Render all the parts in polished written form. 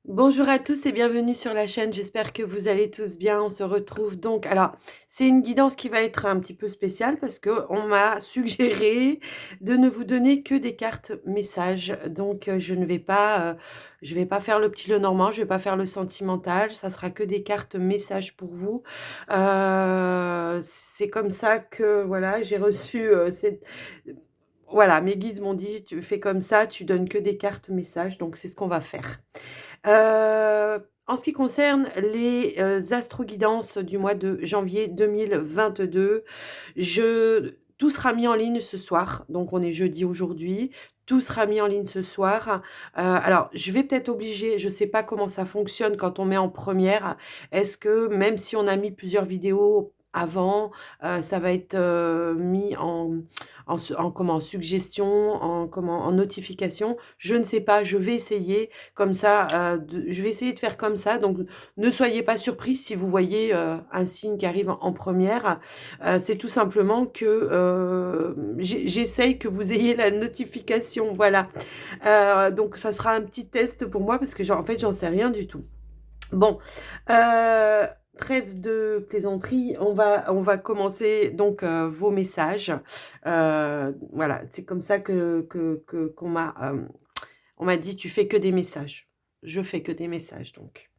Bonjour à tous et bienvenue sur la chaîne. J'espère que vous allez tous bien. On se retrouve donc alors, c'est une guidance qui va être un petit peu spéciale parce que on m'a suggéré de ne vous donner que des cartes messages. Donc, je vais pas faire le petit Lenormand, je vais pas faire le sentimental, ça sera que des cartes messages pour vous. C'est comme ça que voilà, j'ai reçu, cette voilà, mes guides m'ont dit: «Tu fais comme ça, tu donnes que des cartes messages», donc c'est ce qu'on va faire. En ce qui concerne les, astroguidances du mois de janvier 2022, tout sera mis en ligne ce soir, donc on est jeudi aujourd'hui. Tout sera mis en ligne ce soir. Alors je vais peut-être obliger, je ne sais pas comment ça fonctionne quand on met en première. Est-ce que même si on a mis plusieurs vidéos avant, ça va être, mis en suggestion, en notification? Je ne sais pas, je vais essayer. Comme ça, je vais essayer de faire comme ça, donc ne soyez pas surpris si vous voyez, un signe qui arrive en première. C'est tout simplement que, j'essaye que vous ayez la notification, voilà. Donc ça sera un petit test pour moi parce que en fait, j'en sais rien du tout. Bon, heu, trêve de plaisanterie, on va commencer donc, vos messages. Voilà, c'est comme ça on m'a dit: «Tu fais que des messages». Je fais que des messages donc.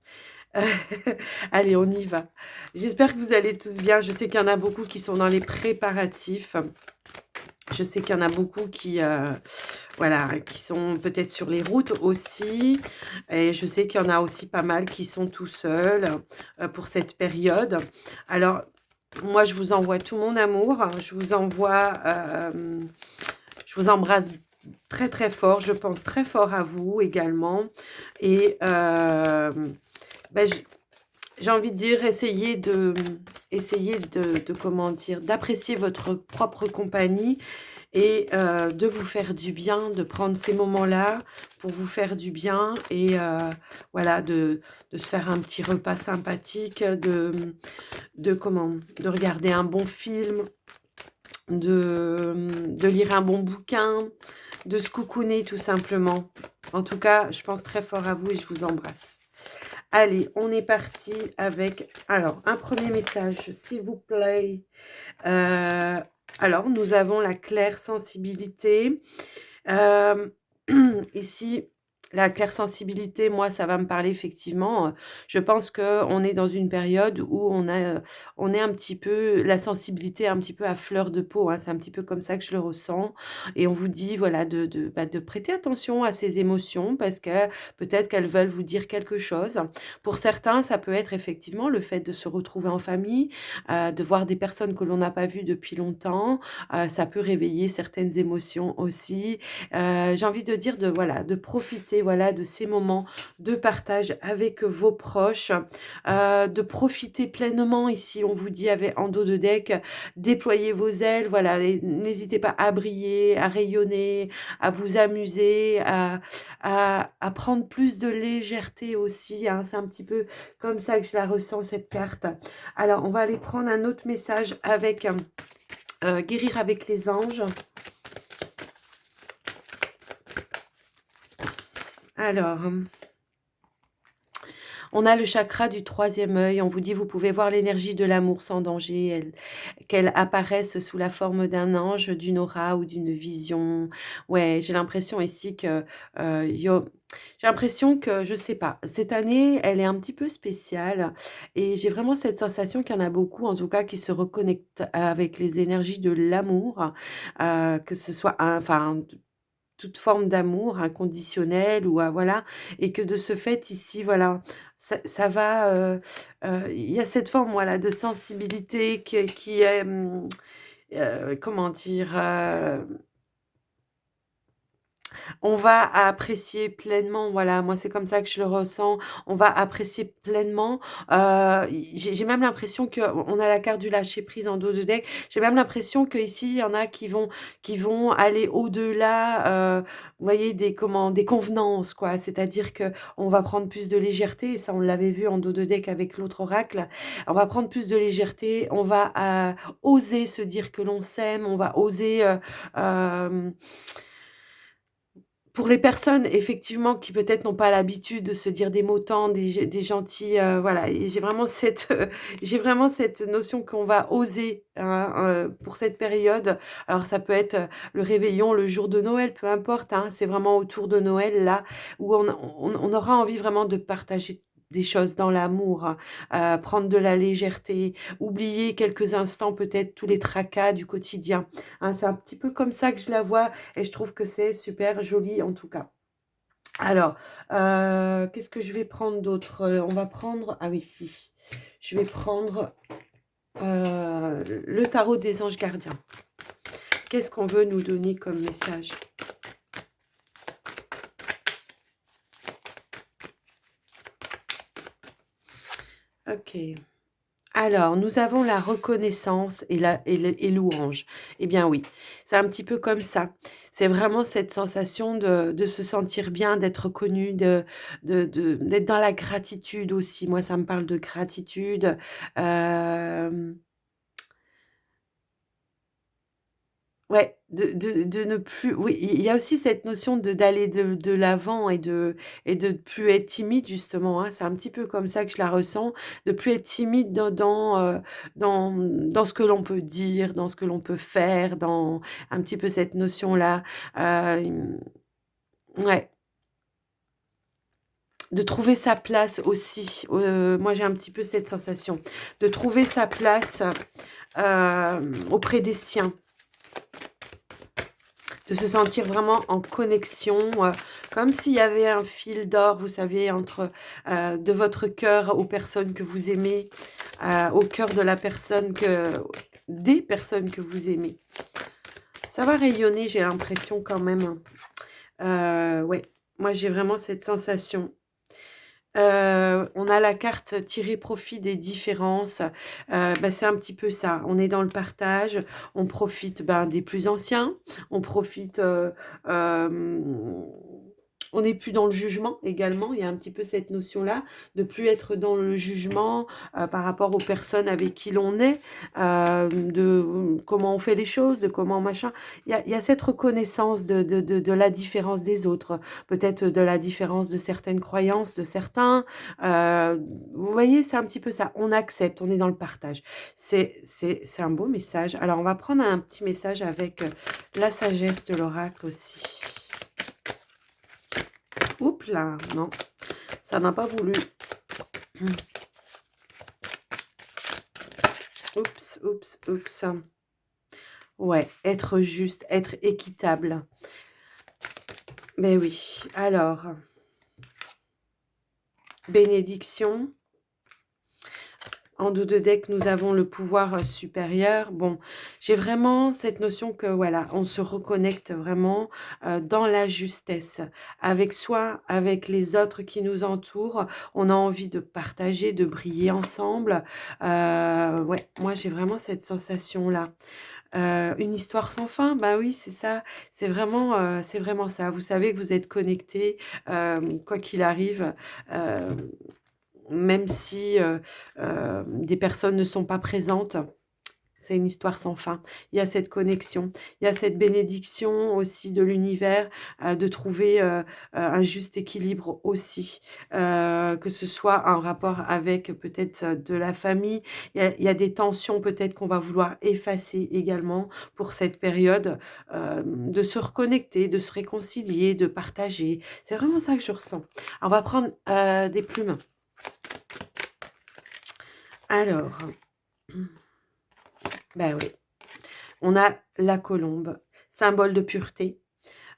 Allez, on y va. J'espère que vous allez tous bien. Je sais qu'il y en a beaucoup qui sont dans les préparatifs. Je sais qu'il y en a beaucoup qui, voilà, qui sont peut-être sur les routes aussi et je sais qu'il y en a aussi pas mal qui sont tout seuls, pour cette période. Alors, moi, je vous envoie tout mon amour. Je vous envoie, je vous embrasse très, très fort. Je pense très fort à vous également et bah, j'ai envie de dire, essayez de comment dire? D'apprécier votre propre compagnie et de vous faire du bien, de prendre ces moments-là pour vous faire du bien et voilà, de se faire un petit repas sympathique, de regarder un bon film, de lire un bon bouquin, de se coucouner tout simplement. En tout cas, je pense très fort à vous et je vous embrasse. Allez, on est parti avec alors un premier message, s'il vous plaît. Heu, alors nous avons la claire sensibilité. Hem, ici, la claire sensibilité, moi, ça va me parler effectivement, je pense qu'on est dans une période où on est un petit peu la sensibilité un petit peu à fleur de peau, hein. C'est un petit peu comme ça que je le ressens et on vous dit, voilà, de prêter attention à ces émotions parce que peut-être qu'elles veulent vous dire quelque chose. Pour certains, ça peut être effectivement le fait de se retrouver en famille, de voir des personnes que l'on n'a pas vues depuis longtemps, ça peut réveiller certaines émotions aussi. J'ai envie de dire de voilà, de profiter, voilà, de ces moments de partage avec vos proches, de profiter pleinement ici, on vous dit avec en dos de deck, déployez vos ailes, voilà et n'hésitez pas à briller, à rayonner, à vous amuser, à prendre plus de légèreté aussi, hein. C'est un petit peu comme ça que je la ressens cette carte. Alors on va aller prendre un autre message avec, guérir avec les anges. Alors, on a le chakra du troisième œil. On vous dit: «Vous pouvez voir l'énergie de l'amour sans danger, qu'elle apparaisse sous la forme d'un ange, d'une aura ou d'une vision». Ouais, j'ai l'impression ici que, yo j'ai l'impression que, je sais pas, cette année, elle est un petit peu spéciale et j'ai vraiment cette sensation qu'il y en a beaucoup, en tout cas, qui se reconnectent avec les énergies de l'amour, que ce soit enfin, toute forme d'amour inconditionnel ou voilà et que de ce fait ici, voilà, ça va, il y a cette forme, voilà, de sensibilité qui est, comment dire? On va apprécier pleinement, voilà, moi c'est comme ça que je le ressens. On va apprécier pleinement, j'ai même l'impression qu'on a la carte du lâcher prise en dos de deck. J'ai même l'impression qu'ici, il y en a qui vont aller au-delà, vous voyez, des convenances, quoi. C'est-à-dire qu'on va prendre plus de légèreté et ça, on l'avait vu en dos de deck avec l'autre oracle. On va prendre plus de légèreté, on va, oser se dire que l'on s'aime, on va oser, hem Pour les personnes effectivement qui peut-être n'ont pas l'habitude de se dire des mots tendres, des gentils, voilà et j'ai vraiment cette, j'ai vraiment cette notion qu'on va oser, hein, pour cette période. Alors ça peut être, le réveillon, le jour de Noël, peu importe, hein, c'est vraiment autour de Noël là où on aura envie vraiment de partager des choses dans l'amour, prendre de la légèreté, oublier quelques instants peut-être tous les tracas du quotidien, hein. C'est un petit peu comme ça que je la vois et je trouve que c'est super joli en tout cas. Alors, qu'est-ce que je vais prendre d'autre? On va prendre ah oui si, je vais prendre, le tarot des anges gardiens. Qu'est-ce qu'on veut nous donner comme message? OK. Alors, nous avons la reconnaissance et louange. Eh bien oui, c'est un petit peu comme ça. C'est vraiment cette sensation de se sentir bien, d'être reconnu, d'être dans la gratitude aussi. Moi, ça me parle de gratitude. Hem Ouais, de ne plus oui, il y a aussi cette notion d'aller de l'avant et de plus être timide justement, hein. C'est un petit peu comme ça que je la ressens, de plus être timide dans ce que l'on peut dire, dans ce que l'on peut faire, dans un petit peu cette notion-là. Hem, ouais, de trouver sa place aussi, moi j'ai un petit peu cette sensation, de trouver sa place, auprès des siens. De se sentir vraiment en connexion, comme s'il y avait un fil d'or, vous savez, entre, de votre cœur aux personnes que vous aimez, au cœur de la personne que des personnes que vous aimez. Ça va rayonner, j'ai l'impression quand même, hein. Ouais, moi j'ai vraiment cette sensation. On a la carte tirer profit des différences, bah, c'est un petit peu ça. On est dans le partage, on profite, ben, des plus anciens, on profite, hem, on n'est plus dans le jugement également. Il y a un petit peu cette notion-là, de plus être dans le jugement, par rapport aux personnes avec qui l'on est, de comment on fait les choses, de comment machin. Il y a cette reconnaissance de la différence des autres, peut-être de la différence de certaines croyances, de certains. Vous voyez, c'est un petit peu ça. On accepte, on est dans le partage. C'est un beau message. Alors, on va prendre un petit message avec la sagesse de l'oracle aussi. Oups là, non, ça n'a pas voulu. Oups, oups, oups. Ouais, être juste, être équitable. Mais oui, alors, bénédiction. En dos de deck, nous avons le pouvoir, supérieur. Bon, j'ai vraiment cette notion que voilà, on se reconnecte vraiment, dans la justesse, avec soi, avec les autres qui nous entourent. On a envie de partager, de briller ensemble. Ouais, moi j'ai vraiment cette sensation-là. Une histoire sans fin, bah oui, c'est vraiment ça. Vous savez que vous êtes connectés, quoi qu'il arrive, hem même si, des personnes ne sont pas présentes, c'est une histoire sans fin. Il y a cette connexion, il y a cette bénédiction aussi de l'univers, de trouver, un juste équilibre aussi, que ce soit en rapport avec peut-être, de la famille. Il y a des tensions peut-être qu'on va vouloir effacer également pour cette période, de se reconnecter, de se réconcilier, de partager. C'est vraiment ça que je ressens. On va prendre, des plumes. Alors, bah, oui, on a la colombe, symbole de pureté,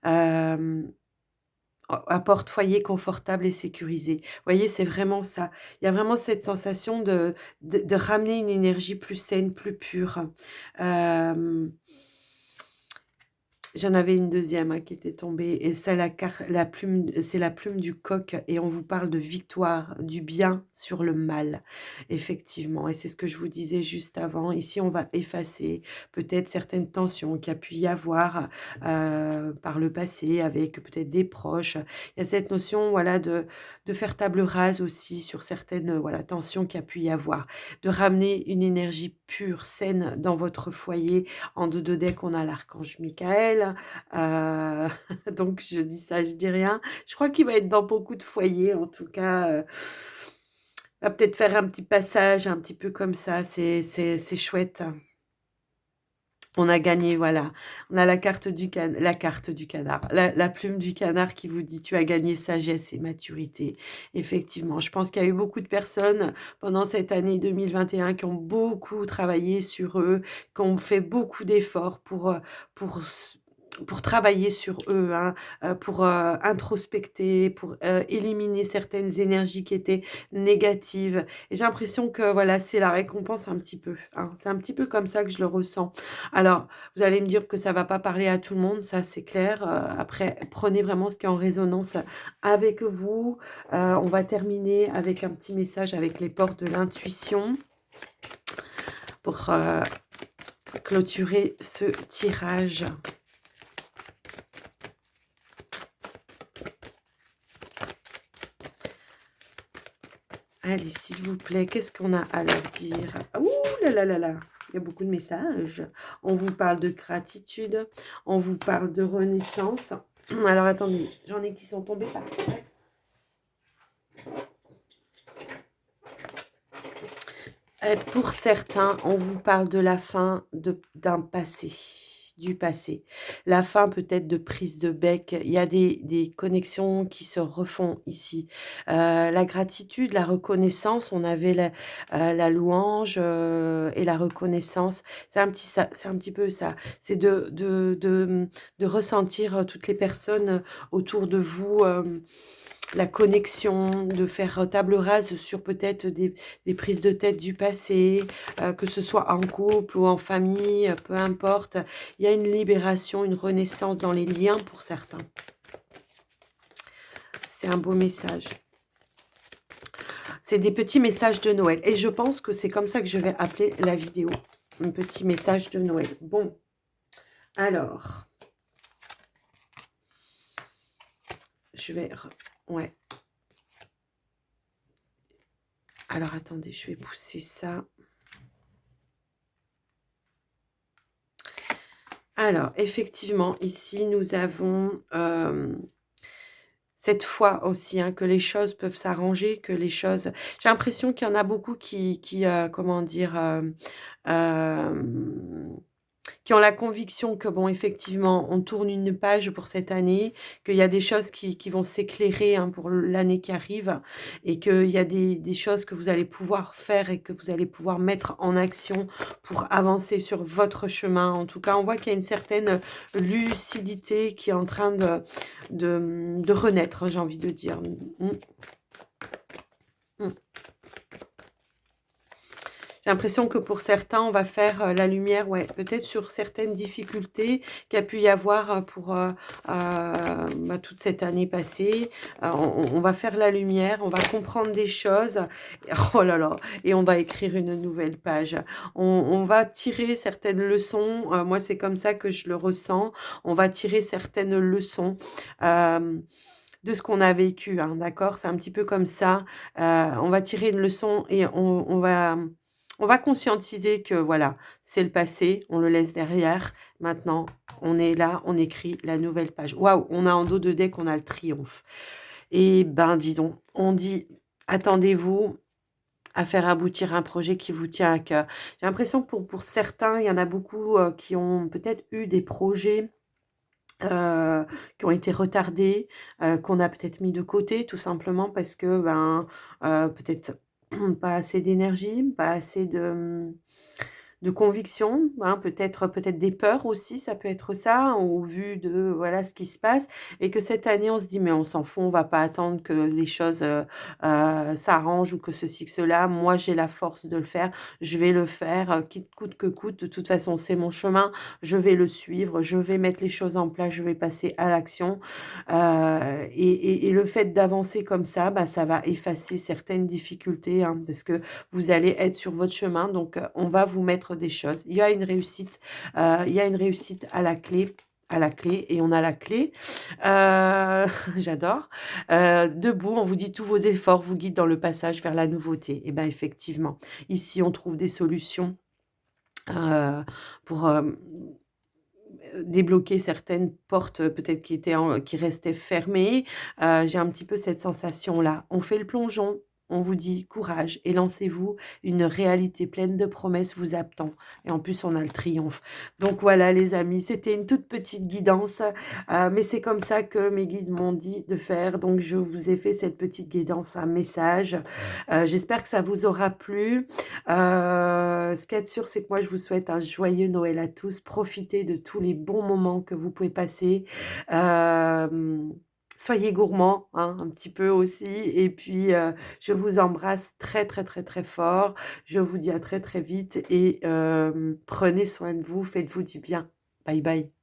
hem, apporte foyer confortable et sécurisé. Vous voyez, c'est vraiment ça. Il y a vraiment cette sensation de ramener une énergie plus saine, plus pure. Hem J'en avais une deuxième hein, qui était tombée et c'est la plume c'est la plume du coq et on vous parle de victoire, du bien sur le mal. Effectivement et c'est ce que je vous disais juste avant. Ici, on va effacer peut-être certaines tensions qu'il y a pu y avoir, par le passé avec peut-être des proches. Il y a cette notion, voilà, de faire table rase aussi sur certaines, voilà, tensions qu'il y a pu y avoir. De ramener une énergie pure, saine dans votre foyer. En dos de deck, on a l'archange Michael, Donc je dis ça, je dis rien. Je crois qu'il va être dans beaucoup de foyers, en tout cas, va peut-être faire un petit passage un petit peu comme ça, c'est chouette. On a gagné, voilà. On a la carte du canard, la plume du canard qui vous dit: «Tu as gagné sagesse et maturité». Effectivement, je pense qu'il y a eu beaucoup de personnes pendant cette année 2021 qui ont beaucoup travaillé sur eux, qui ont fait beaucoup d'efforts pour s pour travailler sur eux, hein, pour, introspecter, pour, éliminer certaines énergies qui étaient négatives et j'ai l'impression que, voilà, c'est la récompense un petit peu, hein. C'est un petit peu comme ça que je le ressens. Alors, vous allez me dire que ça va pas parler à tout le monde, ça c'est clair. Après, prenez vraiment ce qui est en résonance avec vous. On va terminer avec un petit message avec les portes de l'intuition pour clôturer ce tirage. Allez, s'il vous plaît, qu'est-ce qu'on a à leur dire? Ouh là là là là! Il y a beaucoup de messages. On vous parle de gratitude, on vous parle de renaissance. Alors attendez, j'en ai qui sont tombés par terre. Pour certains, on vous parle de la fin d'un passé, du passé. La fin peut-être de prise de bec. Il y a des connexions qui se refont ici. La gratitude, la reconnaissance, on avait la louange et la reconnaissance. C'est un petit peu ça. C'est de ressentir toutes les personnes autour de vous. La connexion, de faire table rase sur peut-être des prises de tête du passé, que ce soit en couple ou en famille, peu importe. Il y a une libération, une renaissance dans les liens pour certains. C'est un beau message. C'est des petits messages de Noël et je pense que c'est comme ça que je vais appeler la vidéo. Un petit message de Noël. Bon, alors, je vais... Ouais. Alors, attendez, je vais pousser ça. Alors, effectivement, ici, nous avons cette foi aussi, hein, que les choses peuvent s'arranger, que les choses... J'ai l'impression qu'il y en a beaucoup comment dire, qui ont la conviction que, bon, effectivement, on tourne une page pour cette année, qu'il y a des choses qui vont s'éclairer, hein, pour l'année qui arrive et qu'il y a des choses que vous allez pouvoir faire et que vous allez pouvoir mettre en action pour avancer sur votre chemin. En tout cas, on voit qu'il y a une certaine lucidité qui est en train de renaître, hein, j'ai envie de dire. Mmh. Mmh. J'ai l'impression que pour certains, on va faire, la lumière, ouais, peut-être sur certaines difficultés qu'il y a pu y avoir, pour, toute cette année passée. On va faire la lumière, on va comprendre des choses. Oh là là! Et on va écrire une nouvelle page. On va tirer certaines leçons, moi, c'est comme ça que je le ressens. On va tirer certaines leçons, de ce qu'on a vécu, hein, d'accord? C'est un petit peu comme ça. On va tirer une leçon et on va conscientiser que voilà, c'est le passé, on le laisse derrière. Maintenant, on est là, on écrit la nouvelle page. Waouh, on a en dos de deck, on a le triomphe. Et ben, dis donc, on dit: «Attendez-vous à faire aboutir un projet qui vous tient à cœur». J'ai l'impression que pour certains, il y en a beaucoup, qui ont peut-être eu des projets, qui ont été retardés, qu'on a peut-être mis de côté tout simplement parce que, ben, peut-être pas assez d'énergie, pas assez de conviction, hein, peut-être des peurs aussi, ça peut être ça, au vu de, voilà, ce qui se passe et que cette année, on se dit: «Mais on s'en fout, on va pas attendre que les choses, s'arrangent ou que ceci, que cela. Moi, j'ai la force de le faire, je vais le faire, quitte coûte que coûte. De toute façon, c'est mon chemin, je vais le suivre, je vais mettre les choses en place, je vais passer à l'action». Et le fait d'avancer comme ça, bah, ça va effacer certaines difficultés, hein, parce que vous allez être sur votre chemin, donc on va vous mettre des choses. Il y a une réussite à la clé et on a la clé. J'adore. Debout, on vous dit: «Tous vos efforts vous guident dans le passage vers la nouveauté». Et ben, effectivement, ici, on trouve des solutions, pour, débloquer certaines portes, peut-être qui restaient fermées. J'ai un petit peu cette sensation-là. On fait le plongeon, on vous dit: «Courage et lancez-vous, une réalité pleine de promesses vous attend» et en plus, on a le triomphe. Donc voilà les amis, c'était une toute petite guidance, mais c'est comme ça que mes guides m'ont dit de faire, donc je vous ai fait cette petite guidance, un message. J'espère que ça vous aura plu. Ce qu'il y a de sûr, c'est que moi, je vous souhaite un joyeux Noël à tous. Profitez de tous les bons moments que vous pouvez passer. Soyez gourmands, hein, un petit peu aussi. Et puis, je vous embrasse très, très, très, très fort. Je vous dis à très, très vite et prenez soin de vous. Faites-vous du bien. Bye bye.